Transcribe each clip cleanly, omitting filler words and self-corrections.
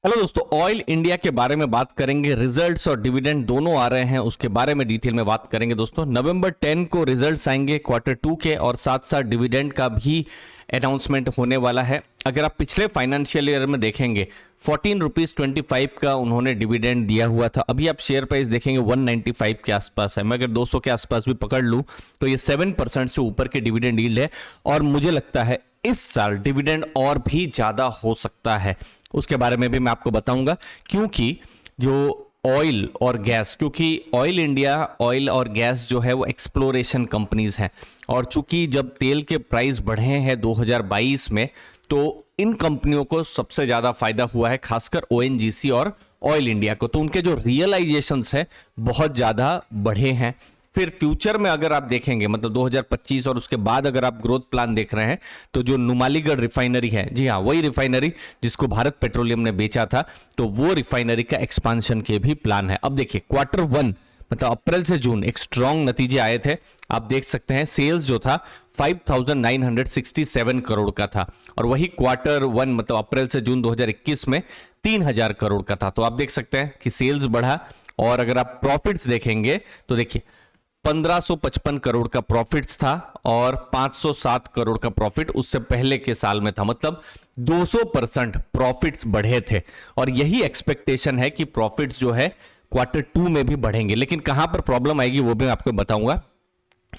Hello दोस्तों, oil India के बारे में बात करेंगे। रिजल्ट्स और डिविडेंड दोनों आ रहे हैं, उसके बारे में डिटेल में बात करेंगे। दोस्तों नवंबर 10 को रिजल्ट्स आएंगे क्वार्टर 2 के, और साथ साथ डिविडेंड का भी अनाउंसमेंट होने वाला है। अगर आप पिछले फाइनेंशियल ईयर में देखेंगे 14.25 का उन्होंने डिविडेंड दिया हुआ था। अभी आप शेयर प्राइस देखेंगे 195 के आसपास है। मैं अगर 200 के आसपास भी पकड़ लूं तो ये 7% से ऊपर के डिविडेंड यील्ड है, और मुझे लगता है इस साल डिविडेंड और भी ज्यादा हो सकता है। उसके बारे में भी मैं आपको बताऊंगा, क्योंकि जो ऑयल और गैस, क्योंकि ऑयल इंडिया ऑयल और गैस जो है वो एक्सप्लोरेशन कंपनीज हैं, और चूंकि जब तेल के प्राइस बढ़े हैं 2022 में, तो इन कंपनियों को सबसे ज्यादा फायदा हुआ है, खासकर ओएनजीसी और ऑयल इंडिया को। तो उनके जो रियलाइजेशंस हैं बहुत ज्यादा बढ़े हैं। फिर फ्यूचर में अगर आप देखेंगे, मतलब 2025 और उसके बाद अगर आप ग्रोथ प्लान देख रहे हैं, तो जो नुमालीगढ़ रिफाइनरी है, जी हाँ वही रिफाइनरी जिसको भारत पेट्रोलियम ने बेचा था, तो वो रिफाइनरी का एक्सपांशन के भी प्लान है। अब देखिए क्वार्टर 1 मतलब अप्रैल से जून एक स्ट्रॉन्ग नतीजे आए थे। आप देख सकते हैं सेल्स जो था 5,967 करोड़ का था, और वही क्वार्टर 1 मतलब अप्रैल से जून 2021 में 3,000 करोड़ का था। तो आप देख सकते हैं कि सेल्स बढ़ा। और अगर आप प्रॉफिट्स देखेंगे तो देखिए 1555 करोड़ का प्रॉफिट्स था, और 507 करोड़ का प्रॉफिट उससे पहले के साल में था। मतलब 200% प्रॉफिट्स बढ़े थे, और यही एक्सपेक्टेशन है कि प्रॉफिट्स जो है क्वार्टर 2 में भी बढ़ेंगे। लेकिन कहां पर प्रॉब्लम आएगी वो भी मैं आपको बताऊंगा।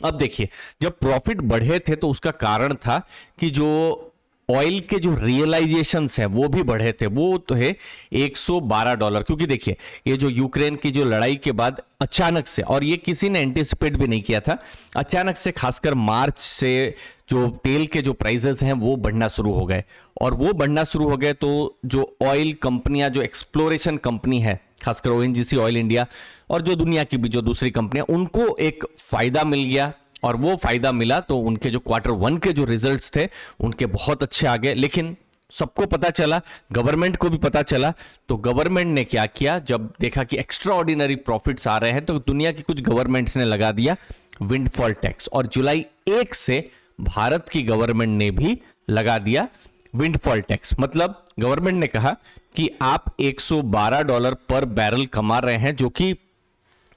अब देखिए, जब प्रॉफिट बढ़े थे तो उसका कारण था कि जो ऑयल के जो रियलाइजेशंस हैं वो भी बढ़े थे। वो तो है $112, क्योंकि देखिए ये जो यूक्रेन की जो लड़ाई के बाद अचानक से, और ये किसी ने एंटिसिपेट भी नहीं किया था, अचानक से खासकर मार्च से जो तेल के जो प्राइसेस हैं वो बढ़ना शुरू हो गए। और वो बढ़ना शुरू हो गए तो जो ऑयल कंपनियां, जो एक्सप्लोरेशन कंपनी है, खासकर ओएनजीसी, ऑयल इंडिया और जो दुनिया की भी जो दूसरी कंपनियां, उनको एक फायदा मिल गया। और वो फायदा मिला तो उनके जो क्वार्टर 1 के जो रिजल्ट्स थे उनके बहुत अच्छे आ गए। लेकिन सबको पता चला, गवर्नमेंट को भी पता चला, तो गवर्नमेंट ने क्या किया, जब देखा कि एक्स्ट्रा ऑर्डिनरी प्रॉफिट्स आ रहे हैं, तो दुनिया की कुछ गवर्नमेंट्स ने लगा दिया विंडफॉल टैक्स। और जुलाई 1 से भारत की गवर्नमेंट ने भी लगा दिया विंडफॉल टैक्स। मतलब गवर्नमेंट ने कहा कि आप $112 पर बैरल कमा रहे हैं, जो कि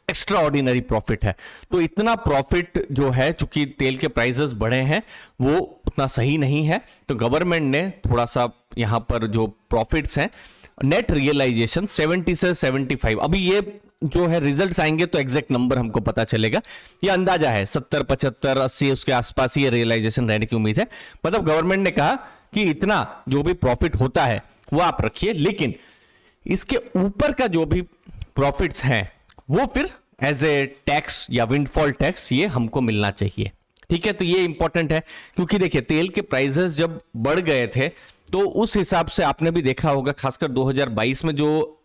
एक्स्ट्रा ऑर्डिनरी प्रॉफिट है। तो इतना प्रॉफिट जो है, चूंकि तेल के प्राइसेस बढ़े हैं, वो उतना सही नहीं है। तो गवर्नमेंट ने थोड़ा सा यहां पर जो प्रॉफिट्स हैं, नेट रियलाइजेशन 70 से 75, अभी ये जो है रिजल्ट्स आएंगे तो एग्जैक्ट नंबर हमको पता चलेगा। ये अंदाजा है 70, 75, 80 उसके आसपास ही रियलाइजेशन रहने की उम्मीद है। मतलब गवर्नमेंट ने कहा कि इतना जो भी प्रॉफिट होता है वो आप रखिए, लेकिन इसके ऊपर का जो भी प्रॉफिट्स हैं वो फिर एज ए टैक्स या विंडफॉल टैक्स ये हमको मिलना चाहिए। ठीक है, तो ये इंपॉर्टेंट है, क्योंकि देखिए तेल के प्राइसेस जब बढ़ गए थे तो उस हिसाब से आपने भी देखा होगा, खासकर 2022 में जो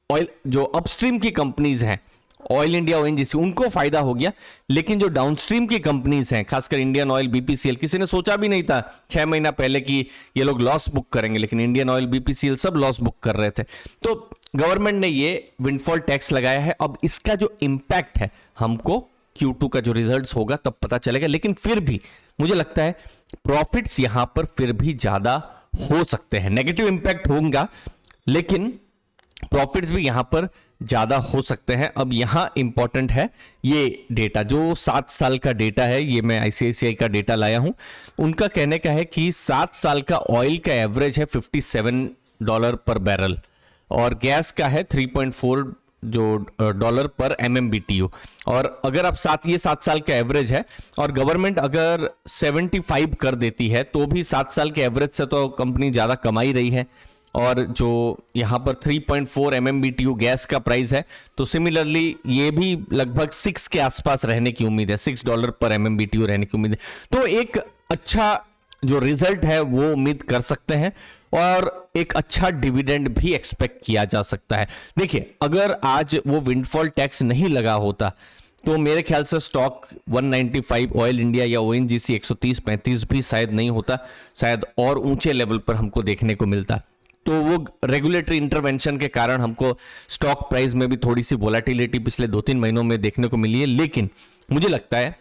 ऑयल, जो अपस्ट्रीम की कंपनीज हैं, ऑयल इंडिया, ओएनजीसी, उनको फायदा हो गया। लेकिन जो डाउनस्ट्रीम की कंपनीज हैं, खासकर इंडियन ऑयल, बीपीसीएल, किसी ने सोचा भी नहीं था 6 महीना पहले कि ये लोग लॉस बुक करेंगे, लेकिन इंडियन ऑयल, बीपीसीएल सब लॉस बुक कर रहे थे। तो गवर्नमेंट ने ये विंडफॉल टैक्स लगाया है। अब इसका जो इंपैक्ट है हमको Q2 का जो रिजल्ट्स होगा तब पता चलेगा। लेकिन फिर भी मुझे लगता है प्रॉफिट्स यहां पर फिर भी ज्यादा हो सकते हैं। नेगेटिव इंपैक्ट होगा, लेकिन प्रॉफिट्स भी यहां पर ज्यादा हो सकते हैं। अब यहां इंपॉर्टेंट है ये डेटा, जो 7 साल का डेटा है, ये मैं आईसीआईसीआई का डेटा लाया हूं। उनका कहने का है कि 7 साल का ऑयल का एवरेज है $57 पर बैरल, और गैस का है 3.4 जो डॉलर पर MMBTU। और अगर आप ये 7 साल का एवरेज है, और गवर्नमेंट अगर 75 कर देती है तो भी 7 साल के एवरेज से तो कंपनी ज्यादा कमाई रही है। और जो यहां पर 3.4 MMBTU गैस का प्राइस है, तो सिमिलरली ये भी लगभग 6 के आसपास रहने की उम्मीद है, $6 पर MMBTU रहने की उम्मीद है। तो एक अच्छा जो रिजल्ट है वो उम्मीद कर सकते हैं, और एक अच्छा डिविडेंड भी एक्सपेक्ट किया जा सकता है। देखिए अगर आज वो विंडफॉल टैक्स नहीं लगा होता तो मेरे ख्याल से स्टॉक 195, ऑयल इंडिया या ओएनजीसी 130-135 भी शायद नहीं होता, शायद और ऊंचे लेवल पर हमको देखने को मिलता। तो वो रेगुलेटरी इंटरवेंशन के कारण हमको स्टॉक प्राइस में भी थोड़ी सी वोलेटिलिटी पिछले 2-3 महीनों में देखने को मिली है। लेकिन मुझे लगता है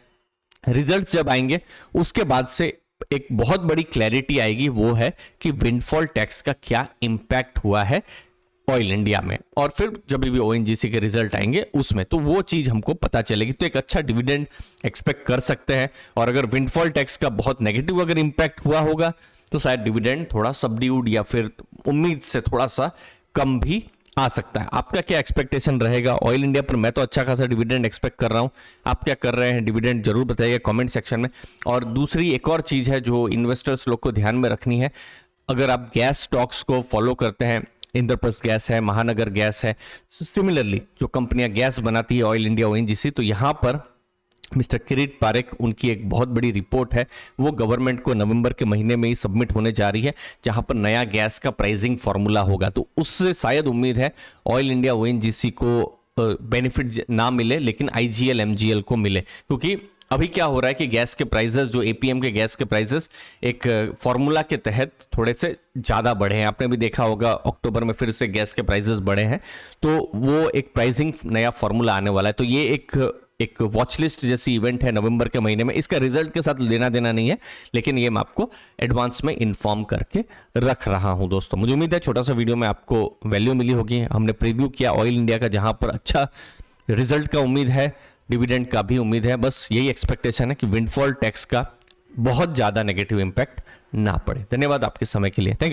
रिजल्ट्स जब आएंगे उसके बाद से एक बहुत बड़ी क्लैरिटी आएगी, वो है कि विंडफॉल टैक्स का क्या इंपैक्ट हुआ है ऑयल इंडिया में, और फिर जब भी ओएनजीसी के रिजल्ट आएंगे उसमें, तो वो चीज हमको पता चलेगी। तो एक अच्छा डिविडेंड एक्सपेक्ट कर सकते हैं। और अगर विंडफॉल टैक्स का बहुत नेगेटिव अगर इंपैक्ट हुआ होगा तो शायद डिविडेंड थोड़ा सबड्यूड या फिर उम्मीद से थोड़ा सा कम भी आ सकता है। आपका क्या एक्सपेक्टेशन रहेगा ऑयल इंडिया पर? मैं तो अच्छा खासा डिविडेंड एक्सपेक्ट कर रहा हूं। आप क्या कर रहे हैं डिविडेंड, जरूर बताइए कमेंट सेक्शन में। और दूसरी एक और चीज है जो इन्वेस्टर्स लोग को ध्यान में रखनी है, अगर आप गैस स्टॉक्स को फॉलो करते हैं, इंद्रप्रस्थ गैस है, महानगर गैस है, सिमिलरली जो कंपनियां गैस बनाती है ऑयल इंडिया ओएनजीसी, तो यहां पर मिस्टर किरीट पारेख, उनकी एक बहुत बड़ी रिपोर्ट है, वो गवर्नमेंट को नवंबर के महीने में ही सबमिट होने जा रही है, जहां पर नया गैस का प्राइसिंग फॉर्मूला होगा। तो उससे शायद उम्मीद है ऑयल इंडिया ओएनजीसी को बेनिफिट ना मिले, लेकिन आईजीएल एमजीएल को मिले। क्योंकि अभी क्या हो रहा है कि गैस के प्राइसेस, जो एपीएम के गैस के प्राइसेस एक फॉर्मूला के तहत थोड़े से ज़्यादा बढ़े हैं। आपने भी देखा होगा अक्टूबर में फिर से गैस के प्राइसेस बढ़े हैं, तो वो एक प्राइसिंग नया फॉर्मूला आने वाला है। तो ये एक वॉच लिस्ट जैसी इवेंट है नवंबर के महीने में। इसका रिजल्ट के साथ लेना देना नहीं है, लेकिन ये मैं आपको एडवांस में इन्फॉर्म करके रख रहा हूं दोस्तों। मुझे उम्मीद है छोटा सा वीडियो में आपको वैल्यू मिली होगी। हमने प्रीव्यू किया ऑयल इंडिया का, जहां पर अच्छा रिजल्ट का उम्मीद है, डिविडेंड का भी उम्मीद है। बस यही एक्सपेक्टेशन है कि विंडफॉल टैक्स का बहुत ज़्यादा नेगेटिव इंपैक्ट ना पड़े। धन्यवाद आपके समय के लिए। Thank you.